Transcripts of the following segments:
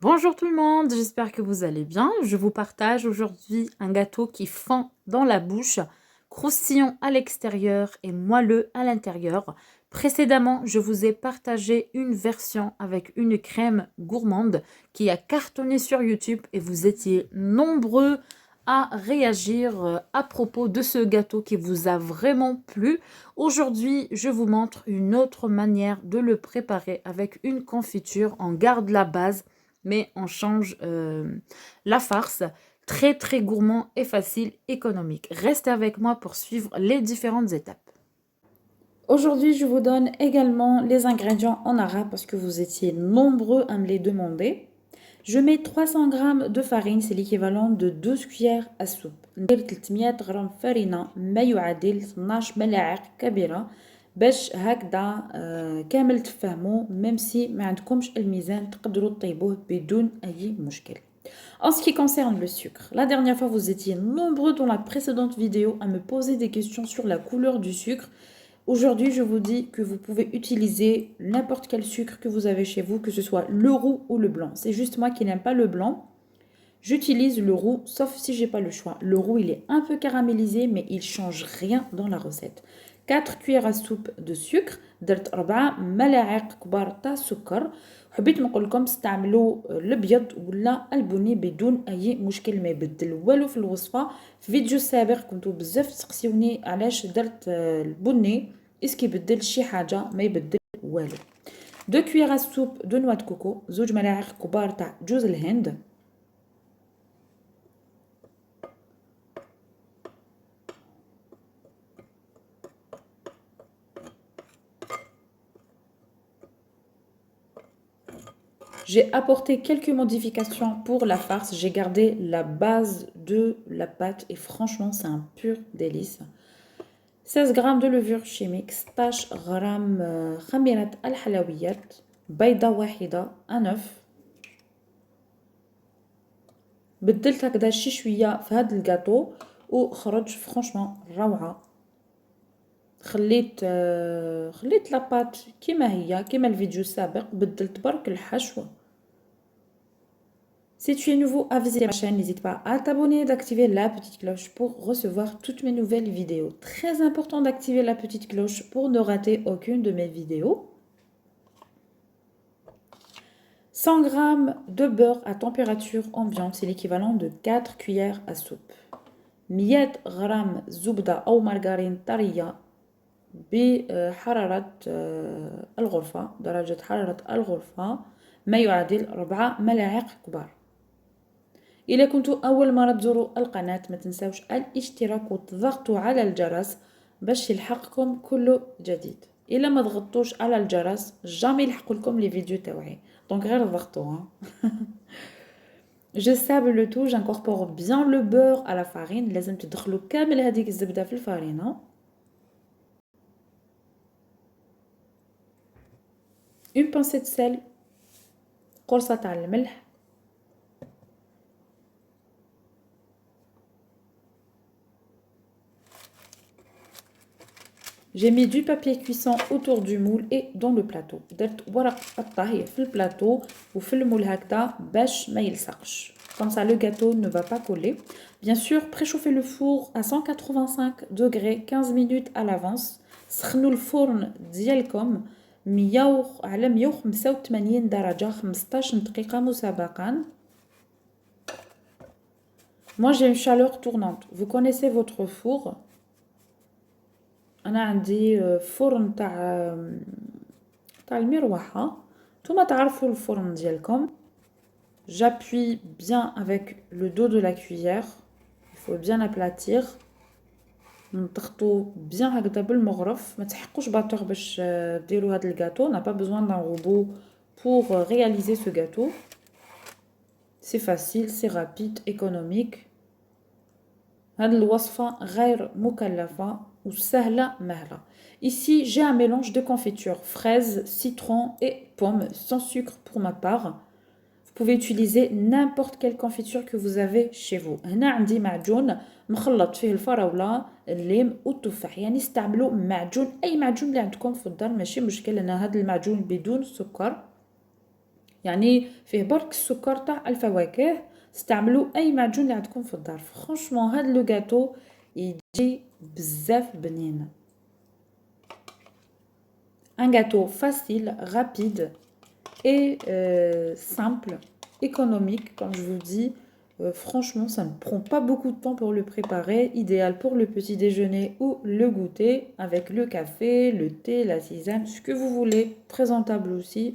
Bonjour tout le monde, j'espère que vous allez bien. Je vous partage aujourd'hui un gâteau qui fend dans la bouche, croustillant à l'extérieur et moelleux à l'intérieur. Précédemment, je vous ai partagé une version avec une crème gourmande qui a cartonné sur YouTube et vous étiez nombreux à réagir à propos de ce gâteau qui vous a vraiment plu. Aujourd'hui, je vous montre une autre manière de le préparer avec une confiture. On garde la base mais on change la farce. Très très gourmand et facile, économique. Restez avec moi pour suivre les différentes étapes. Aujourd'hui, je vous donne également les ingrédients en arabe parce que vous étiez nombreux à me les demander. Je mets 300 g de farine, c'est l'équivalent de 12 cuillères à soupe. ندير 300 غرام فرينة ما يعادل 12 ملاعق كبيرة باش هكذا كامل تفهموا ميم سي ما عندكمش الميزان تقدروا تطيبوه بدون اي مشكل. En ce qui concerne le sucre, la dernière fois vous étiez nombreux dans la précédente vidéo à me poser des questions sur la couleur du sucre. Aujourd'hui, je vous dis que vous pouvez utiliser n'importe quel sucre que vous avez chez vous, que ce soit le roux ou le blanc. C'est juste moi qui n'aime pas le blanc. J'utilise le roux, sauf si j'ai pas le choix. Le roux, il est un peu caramélisé, mais il change rien dans la recette. 4 cuillères à soupe de sucre. درت 4 ملاعق كبار تاع السكر. حبيت نقول لكم استعملوا الابيض ولا البني بدون اي مشكل، ما يبدل والو في الوصفه. في فيديو سابق كنتو بزاف تسقسيوني علاش درت البني، اسكي يبدل شي حاجه؟ ما يبدل والو. 2 cuillères à soupe de noix de coco. 2 ملاعق كبار تاع جوز الهند. J'ai apporté quelques modifications pour la farce. J'ai gardé la base de la pâte et franchement, c'est un pur délice. 16 g de levure chimique, 16 g خميرة الحلويات, بيضة واحدة, un œuf. بدلت هكذا شي شوية في هذا الجاتو وخرج فرانشمون روعة. خليت لاباط كيما هي كيما الفيديو السابق، بدلت برك الحشوة. Si tu es nouveau à visiter ma chaîne, n'hésite pas à t'abonner et d'activer la petite cloche pour recevoir toutes mes nouvelles vidéos. Très important d'activer la petite cloche pour ne rater aucune de mes vidéos. 100 g de beurre à température ambiante, c'est l'équivalent de 4 cuillères à soupe. 100 g زبدة أو margarine طرية بحرارة الغرفة، درجة حرارة الغرفة ما يعادل 4 ملاعق كبار. إذا كنتوا أول مرة تزوروا القناة ما تنساوش الاشتراك وتضغطوا على الجرس باش يلحقكم كل جديد. إلا ما ضغطوش على الجرس جامي يلحقوا لكم لي فيديو تاوعي، دونك غير ضغطوا. Je sable le tout, j'incorpore bien le beurre à la farine. لازم تدخلوا كامل هذيك الزبدة في الفارينة. Une pincée de sel, قرصة تاع الملح. J'ai mis du papier cuisson autour du moule et dans le plateau. درت ورق الطهي في البلاطو وفي المول هكذا باش ما يلصقش. Comme ça le gâteau ne va pas coller. Bien sûr, préchauffez le four à 185 degrés 15 minutes à l'avance. سخنوا الفرن ديالكم 100 على 185 درجة 15 دقيقة مسبقا. Moi j'ai une chaleur tournante. Vous connaissez votre four. انا عندي فرن تاع المروحه، نتوما تعرفوا الفرن ديالكم. J'appuie bien avec le dos de la cuillère, il faut bien aplatir. نضغطوا bien هكذا بالمغرف، ما تحقوش باتور باش ديروا هذا الجاتو. On n'a pas besoin d'un robot pour réaliser ce gâteau. C'est facile, c'est rapide, économique. هذه الوصفة غير مكلفة وسهلة مهلة. Ici, j'ai un mélange de confiture, fraises, citron et pommes, sans sucre pour ma part. Vous pouvez utiliser n'importe quelle confiture que vous avez chez vous. هنا عندي معجون مخلط فيه الفراولة، الليم والتفاح، يعني استعملوا معجون، أي معجون اللي عندكم في الدار ماشي مشكل، لأن هذا المعجون بدون سكر. يعني فيه برك السكر تاع الفواكه. استعملوا اي معجون اللي عندكم في الدار. فرانشمون هاد لو غاتو يجي بزاف بنين. Un gâteau facile, rapide et simple, économique, comme je vous dis. Franchement, ça ne prend pas beaucoup de temps pour le préparer. Idéal pour le petit déjeuner ou le goûter avec le café, le thé, la tisane, ce que vous voulez. Présentable aussi.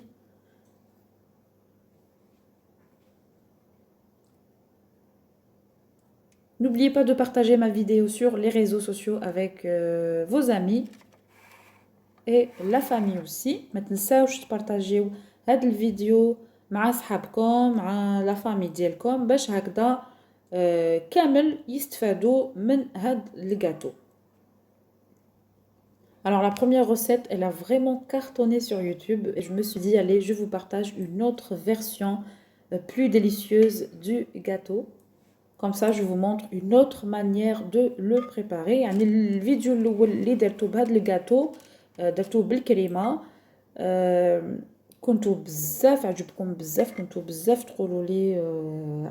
N'oubliez pas de partager ma vidéo sur les réseaux sociaux avec vos amis et la famille aussi. ما تنساوش تبارطاجيو هاد الفيديو مع صحابكم مع لا فامي ديالكم باش هكذا كامل يستفادوا من هاد الجاتو. Alors la première recette, elle a vraiment cartonné sur YouTube et je me suis dit allez, je vous partage une autre version plus délicieuse du gâteau. Comme ça, je vous montre une autre manière de le préparer. يعني الفيديو الأول اللي درتو بهذا الجاتو درتو بالكريمة. كنتو بزاف عجبكم بزاف، كنتو بزاف تقولوا لي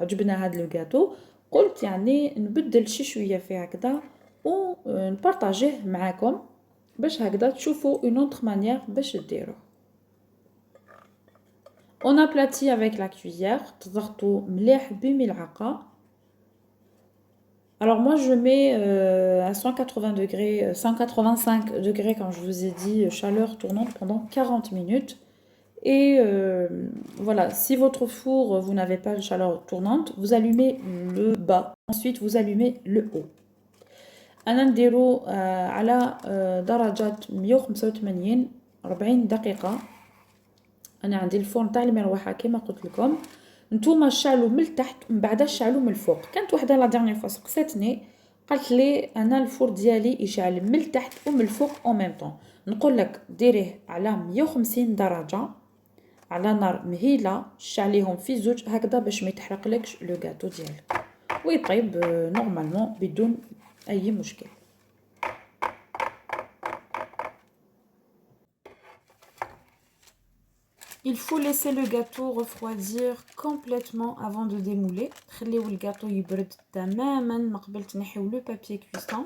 عجبنا هذا الجاتو. قلت يعني نبدل شي شويه فيه هكذا ونبارطاجيه معاكم باش هكذا تشوفوا une autre manière باش ديروه. On aplatit avec la cuillère. تضغطوا مليح بملعقه. Alors moi je mets à 180 degrés, 185 degrés quand je vous ai dit, chaleur tournante pendant 40 minutes. Et voilà, si votre four, vous n'avez pas de chaleur tournante, vous allumez le bas. Ensuite, vous allumez le haut. أنا نديرو على درجة 185 40 دقيقة. أنا عندي الفرن تاع المروحة كما قلت لكم. نتوما شعلوا من التحت ومن بعد شعلوا من الفوق. كانت وحده لا ديرنيير فوا سقساتني قالت لي انا الفور ديالي يشعل من التحت ومن الفوق او ميم طون. نقول لك ديريه على 150 درجه على نار مهيله، شعليهم في زوج هكذا باش ما يتحرقلكش لو غاتو ديالك ويطيب نورمالمون بدون اي مشكل. Il faut laisser le gâteau refroidir complètement avant de démouler. خليو الجاتو يبرد تماما من قبل تنحيو لو بابي كويسون.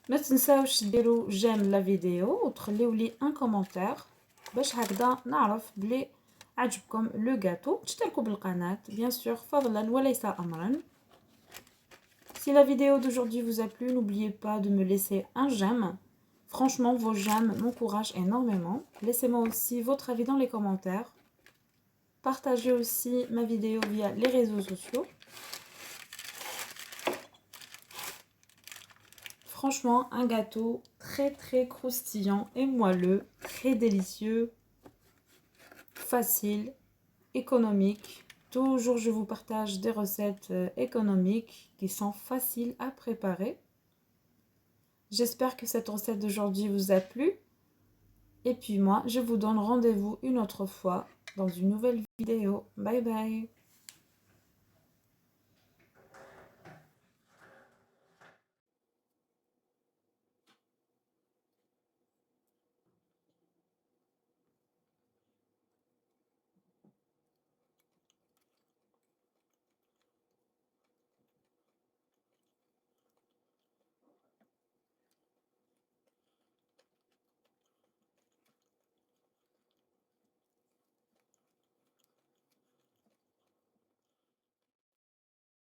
ما تنساوش ديروا جيم لا فيديو وتخليو لي ان كومونتير باش هكذا نعرف بلي عجبكم لو غاتو. تشتركوا بالقناه bien sûr فضلا وليس امرا. Si la vidéo d'aujourd'hui vous a plu, n'oubliez pas de me laisser un j'aime. Franchement, vos j'aime m'encouragent énormément. Laissez-moi aussi votre avis dans les commentaires. Partagez aussi ma vidéo via les réseaux sociaux. Franchement, un gâteau très très croustillant et moelleux, très délicieux, facile, économique. Toujours, je vous partage des recettes économiques qui sont faciles à préparer. J'espère que cette recette d'aujourd'hui vous a plu. Et puis moi, je vous donne rendez-vous une autre fois dans une nouvelle vidéo. Bye bye!